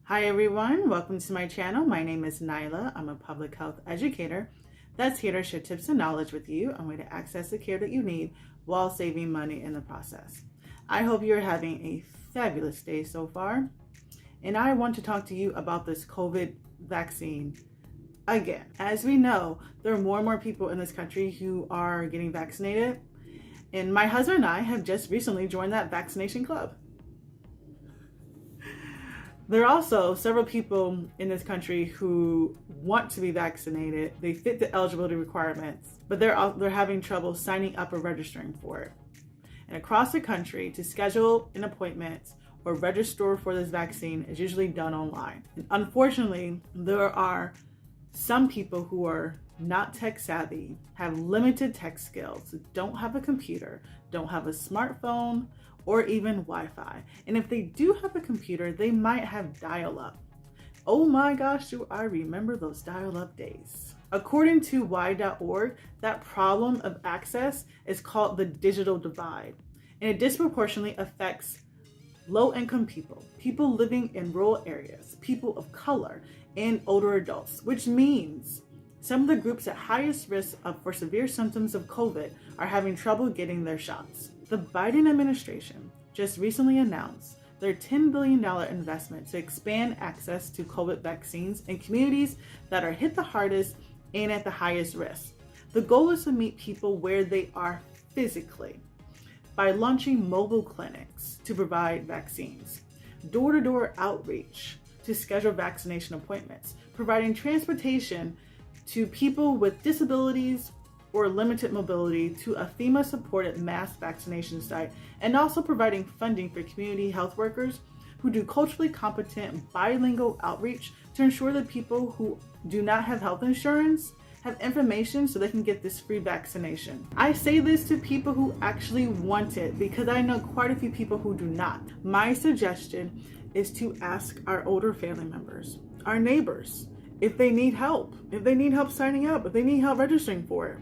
Hi everyone, welcome to my channel. My name is Naila. I'm a public health educator that's here to share tips and knowledge with you on way to access the care that you need while saving money in the process. I hope you're having a fabulous day so far. And I want to talk to you about this COVID vaccine again. As we know, there are more and more people in this country who are getting vaccinated. And my husband and I have just recently joined that vaccination club. There are also several people in this country who want to be vaccinated. They fit the eligibility requirements, but they're having trouble signing up or registering for it. And across the country, to schedule an appointment or register for this vaccine is usually done online. And unfortunately, there are some people who are not tech savvy, have limited tech skills, don't have a computer, don't have a smartphone, or even Wi-Fi. And if they do have a computer, they might have dial-up. Oh my gosh, do I remember those dial-up days. According to Y.org, that problem of access is called the digital divide, and it disproportionately affects low-income people, people living in rural areas, people of color, and older adults, which means some of the groups at highest risk for severe symptoms of COVID are having trouble getting their shots. The Biden administration just recently announced their $10 billion investment to expand access to COVID vaccines in communities that are hit the hardest and at the highest risk. The goal is to meet people where they are physically by launching mobile clinics to provide vaccines, door-to-door outreach to schedule vaccination appointments, providing transportation to people with disabilities or limited mobility to a FEMA-supported mass vaccination site, and also providing funding for community health workers who do culturally competent bilingual outreach to ensure that people who do not have health insurance have information so they can get this free vaccination. I say this to people who actually want it because I know quite a few people who do not. My suggestion is to ask our older family members, our neighbors, if they need help signing up, if they need help registering for it.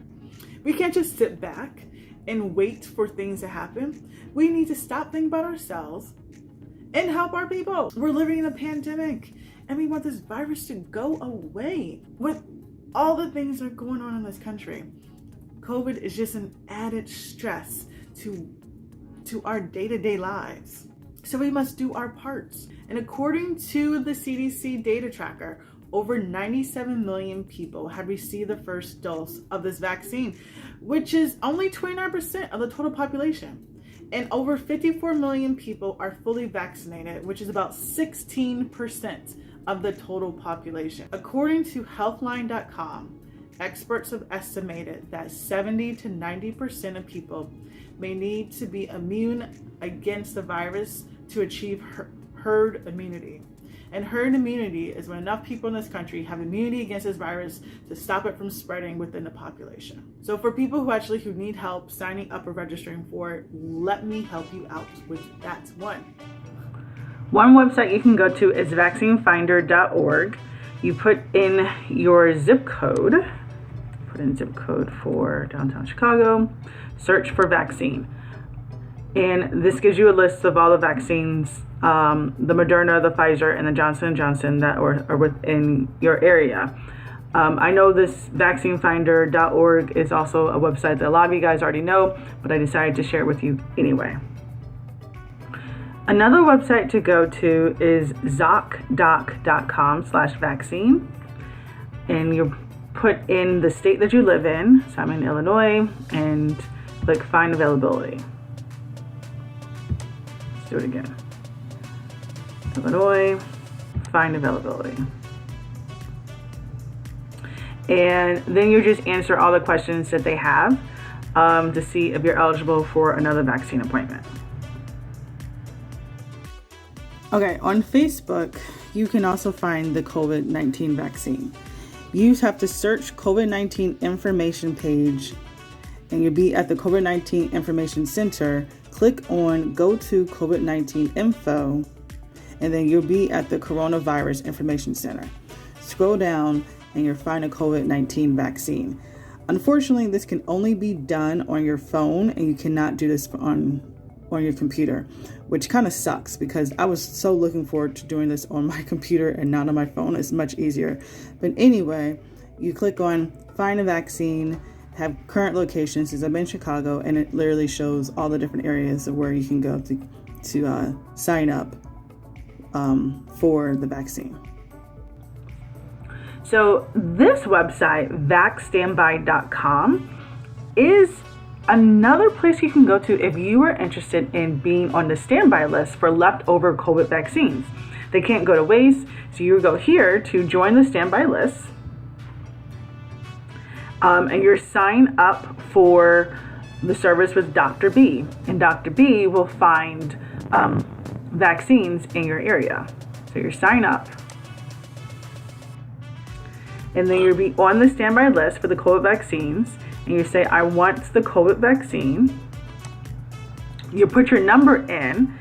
We can't just sit back and wait for things to happen. We need to stop thinking about ourselves and help our people. We're living in a pandemic and we want this virus to go away. With all the things that are going on in this country, COVID is just an added stress to our day-to-day lives. So we must do our parts. And according to the CDC data tracker, over 97 million people have received the first dose of this vaccine, which is only 29% of the total population. And over 54 million people are fully vaccinated, which is about 16% of the total population. According to Healthline.com, experts have estimated that 70 to 90% of people may need to be immune against the virus to achieve herd immunity. And herd immunity is when enough people in this country have immunity against this virus to stop it from spreading within the population. So for people who need help signing up or registering for it, let me help you out with that one. One website you can go to is vaccinefinder.org. You put in your zip code, put in zip code for downtown Chicago, search for vaccine. And this gives you a list of all the vaccines, the Moderna, the Pfizer, and the Johnson & Johnson that are within your area. I know this vaccinefinder.org is also a website that a lot of you guys already know, but I decided to share it with you anyway. Another website to go to is zocdoc.com/vaccine. And you put in the state that you live in. So I'm in Illinois, and click find availability. Let's do it again. Illinois, find availability. And then you just answer all the questions that they have to see if you're eligible for another vaccine appointment. Okay, on Facebook, you can also find the COVID-19 vaccine. You just have to search COVID-19 information page, and you'll be at the COVID-19 Information Center. Click on Go to COVID-19 Info, and then you'll be at the Coronavirus Information Center. Scroll down, and you'll find a COVID-19 vaccine. Unfortunately, this can only be done on your phone, and you cannot do this on your computer, which kind of sucks because I was so looking forward to doing this on my computer and not on my phone. It's much easier. But anyway, you click on find a vaccine, have current locations, since I'm in Chicago, and it literally shows all the different areas of where you can go to sign up for the vaccine. So this website, vaxstandby.com, is another place you can go to if you are interested in being on the standby list for leftover COVID vaccines. They can't go to waste, so you go here to join the standby list. And you're sign up for the service with Dr. B. And Dr. B will find vaccines in your area. So you sign up. And then you'll be on the standby list for the COVID vaccines. And you say, I want the COVID vaccine. You put your number in,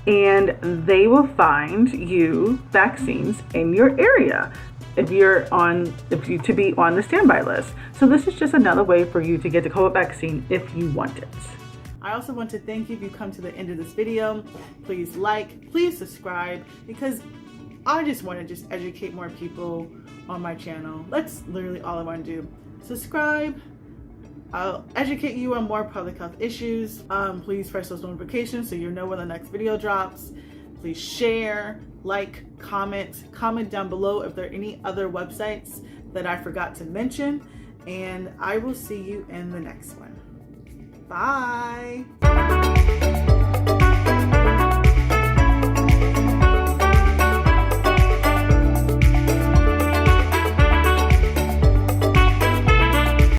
and they will find you vaccines in your area to be on the standby list. So this is just another way for you to get the COVID vaccine if you want it. I also want to thank you if you come to the end of this video. Please like, please subscribe, because I just want to educate more people on my channel. That's literally all I want to do. Subscribe. I'll educate you on more public health issues. Please press those notifications so you know when the next video drops. Please share, like, comment down below if there are any other websites that I forgot to mention. And I will see you in the next one. Bye.